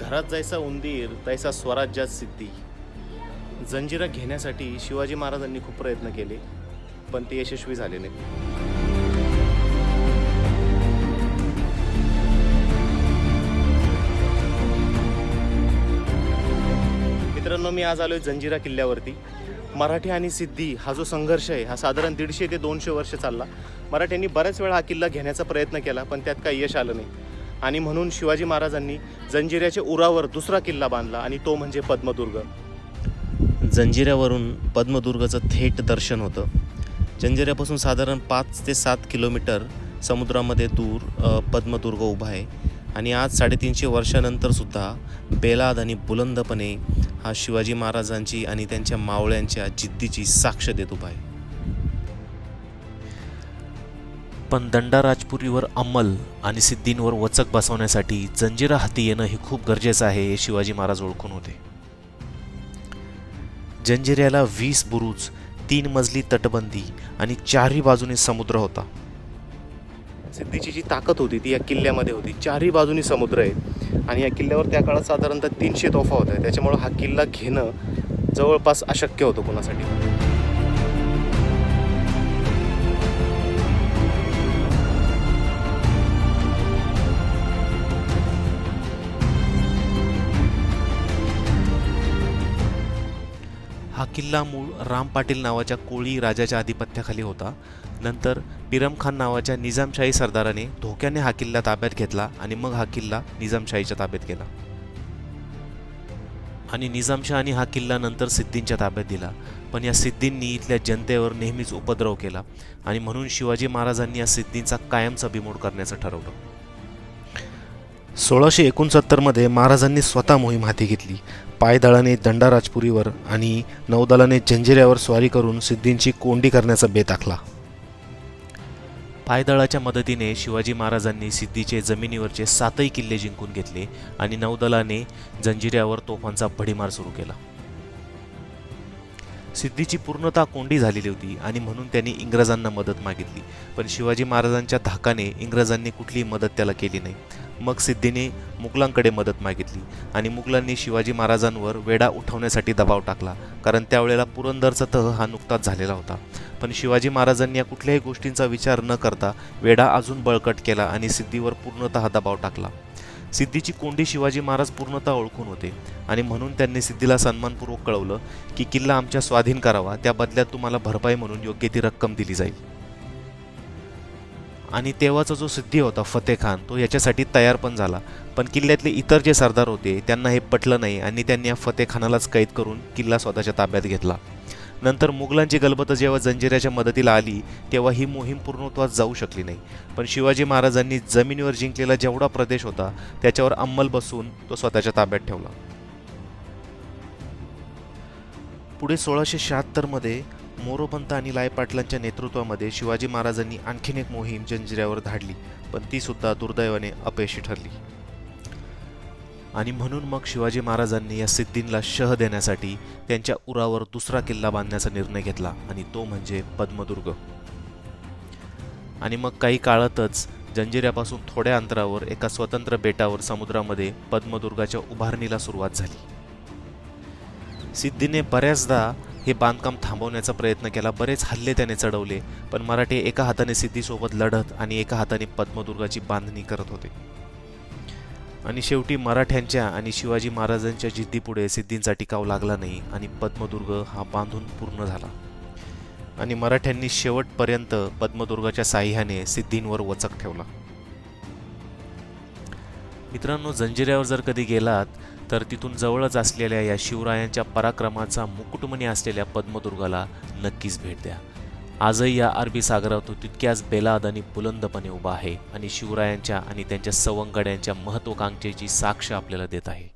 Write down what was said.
घरात जैसा उंदीर तैसा स्वराज्यात सिद्धी. जंजिरा घेण्यासाठी शिवाजी महाराजांनी खूप प्रयत्न केले, पण ते यशस्वी झाले नाहीत. मित्रांनो, मी आज आलोय जंजिरा किल्ल्यावरती. मराठी आणि सिद्धी हा जो संघर्ष आहे हा साधारण 150 ते 200 वर्ष चालला. मराठ्यांनी बऱ्याच वेळा हा किल्ला घेण्याचा प्रयत्न केला, पण त्यात काही यश आलं नाही. आणि म्हणून शिवाजी महाराजांनी जंजिऱ्याच्या उरावर दुसरा किल्ला बांधला, आणि तो म्हणजे पद्मदुर्ग. जंजिऱ्यावरून पद्मदुर्गाचं थेट दर्शन होतं. जंजिऱ्यापासून साधारण 5 ते 7 किलोमीटर समुद्रामध्ये दूर पद्मदुर्ग उभा आहे. आणि आज 350 वर्षानंतरसुद्धा बेलाद आणि बुलंदपणे हा शिवाजी महाराजांची आणि त्यांच्या मावळ्यांच्या जिद्दीची साक्ष देत उभा आहे. पण दंडाराजपुरीवर अंमल आणि सिद्धींवर वचक बसवण्यासाठी जंजिरा हाती येणं हे खूप गरजेचं आहे, हे शिवाजी महाराज ओळखून होते. जंजिऱ्याला 20 बुरुज, 3 मजली तटबंदी आणि 4ही बाजूने समुद्र होता. सिद्धीची जी ताकद होती ती या किल्ल्यामध्ये होती. 4ही बाजूनी समुद्र आहे आणि या किल्ल्यावर त्या काळात साधारणतः 300 तोफा होत्या. त्याच्यामुळे हा किल्ला घेणं जवळपास अशक्य होतं कोणासाठी. हा किल्ला मूळ राम पाटील नावाच्या कोळी राजाच्या आधिपत्याखाली होता. नंतर पिरम खान नावाच्या निजामशाही सरदाराने धोक्याने हा किल्ला ताब्यात घेतला आणि मग हा किल्ला निजामशाहीच्या ताब्यात गेला. आणि निजामशाहाने हा किल्ला नंतर सिद्धींच्या ताब्यात दिला. पण या सिद्धींनी इथल्या जनतेवर नेहमीच उपद्रव केला आणि म्हणून शिवाजी महाराजांनी या सिद्धींचा कायमचा बिमोड करण्याचं ठरवलं. 1669 मध्ये महाराजांनी स्वतः मोहीम हाती घेतली. पायदळाने दंडाराजपुरीवर आणि नौदलाने जंजिऱ्यावर स्वारी करून सिद्धींची कोंडी करण्याचा बेत आखला. पायदळाच्या मदतीने शिवाजी महाराजांनी सिद्धीचे जमिनीवरचे 7ही किल्ले जिंकून घेतले आणि नौदलाने जंजिऱ्यावर तोफांचा भडीमार सुरू केला. सिद्धीची पूर्णतः कोंडी झालेली होती आणि म्हणून त्यांनी इंग्रजांना मदत मागितली. पण शिवाजी महाराजांच्या धाकाने इंग्रजांनी कुठलीही मदत त्याला केली नाही. मग सिद्धीने मुघलांकडे मदत मागितली आणि मुघलांनी शिवाजी महाराजांवर वेढा उठवण्यासाठी दबाव टाकला, कारण त्यावेळेला पुरंदरचा तह हा नुकताच झालेला होता. पण शिवाजी महाराजांनी या कुठल्याही गोष्टींचा विचार न करता वेढा अजून बळकट केला आणि सिद्धीवर पूर्णतः दबाव टाकला. सिद्धीची कोंडी शिवाजी महाराज पूर्णतः ओळखून होते आणि म्हणून त्यांनी सिद्धीला सन्मानपूर्वक कळवलं की किल्ला आमच्या स्वाधीन करावा, त्या बदल्यात तुम्हाला भरपाई म्हणून योग्य ती रक्कम दिली जाईल. आणि तेव्हाचा जो सिद्धी होता फतेह खान, तो याच्यासाठी तयार पण झाला. पण किल्ल्यातले इतर जे सरदार होते त्यांना हे पटलं नाही आणि त्यांनी या फतेह खानालाच कैद करून किल्ला स्वतःच्या ताब्यात घेतला. नंतर मुघलांची गलबत जेव्हा जंजिऱ्याच्या मदतीला आली तेव्हा ही मोहीम पूर्णत्वास जाऊ शकली नाही. पण शिवाजी महाराजांनी जमिनीवर जिंकलेला जेवढा प्रदेश होता त्याच्यावर अंमल बसवून तो स्वतःच्या ताब्यात ठेवला. पुढे 1676 मध्ये मोरोपंत आणि लायपाटलांच्या नेतृत्वामध्ये शिवाजी महाराजांनी आणखीन एक मोहीम जंजिऱ्यावर धाडली, पण ती सुद्धा दुर्दैवाने अपयशी ठरली. आणि म्हणून मग शिवाजी महाराजांनी या सिद्धींना शह देण्यासाठी त्यांच्या उरावर दुसरा किल्ला बांधण्याचा निर्णय घेतला आणि तो म्हणजे पद्मदुर्ग. आणि मग काही काळातच जंजिऱ्यापासून थोड्या अंतरावर एका स्वतंत्र बेटावर समुद्रामध्ये पद्मदुर्गाच्या उभारणीला सुरुवात झाली. सिद्धीने बऱ्याचदा हे बांधकाम थांबवण्याचा प्रयत्न केला, बरेच हल्ले त्याने चढवले, पण मराठे एका हाताने सिद्धीसोबत लढत आणि एका हाताने पद्मदुर्गाची बांधणी करत होते. आणि शेवटी मराठ्यांच्या आणि शिवाजी महाराजांच्या जिद्दीपुढे सिद्धींचा टिकाव लागला नाही आणि पद्मदुर्ग हा बांधून पूर्ण झाला. आणि मराठ्यांनी शेवटपर्यंत पद्मदुर्गाच्या साह्याने सिद्धींवर वचक ठेवला. मित्रांनो, जंजिऱ्यावर जर कधी गेलात तर तिथून जवळच असलेल्या या शिवरायांच्या पराक्रमाचा मुकुटमणी असलेल्या पद्मदुर्गाला नक्कीच भेट द्या. आजही या अरबी सागरात तो तितक्याच बेलाद आणि बुलंदपणे उभा आहे आणि शिवरायांच्या आणि त्यांच्या सवंगड्यांच्या महत्त्वाकांक्षेची साक्ष आपल्याला देत आहे.